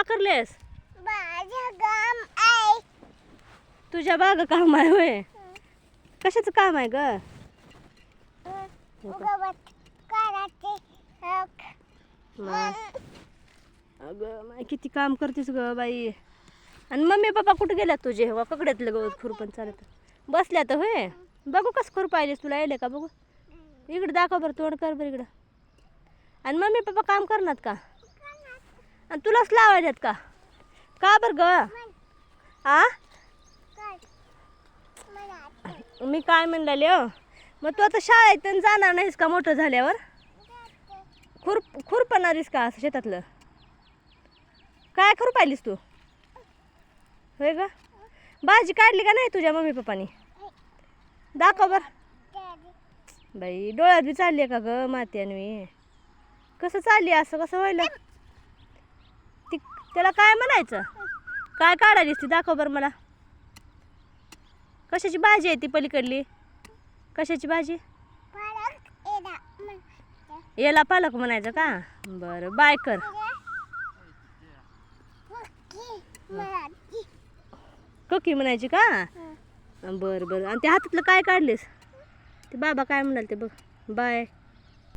करलेस तुझ्या बाग काम आहे होय कशाचं काम आहे ग अगं माय किती काम करतेस ग बाई आणि मम्मी पप्पा कुठे गेल्यात तुझे वा ककड्यातलं गवत खुरपण चालत बसल्या तर होय बघू कसं करू पाहिजेस तुला यायले का बघू इकडं दाखव बरं तोंड कर बरं इकडं आणि मम्मी पप्पा काम करणार का आणि तुलाच लावायच्यात का बरं ग आ मी काय म्हणले हो मग तू आता शाळेत जाणार नाहीस का मोठं झाल्यावर खुरपणारीस का असं शेतातलं काय खुरपायलीस तू होय ग भाजी काढली का नाही तुझ्या मम्मी पप्पानी दाखव बर बाई डोळ्यात बी चालली का ग मात्याने कसं चालली असं कसं व्हायला ती त्याला काय म्हणायचं काय काढालीस ती दाखव बरं मला कशाची भाजी आहे ती पलीकडली कशाची भाजी याला पालक म्हणायचं का बरं बाय कर कोकी म्हणायची का बरं बरं आणि त्या हातातलं काय काढलीस ते बाबा काय म्हणाल ते बघ बाय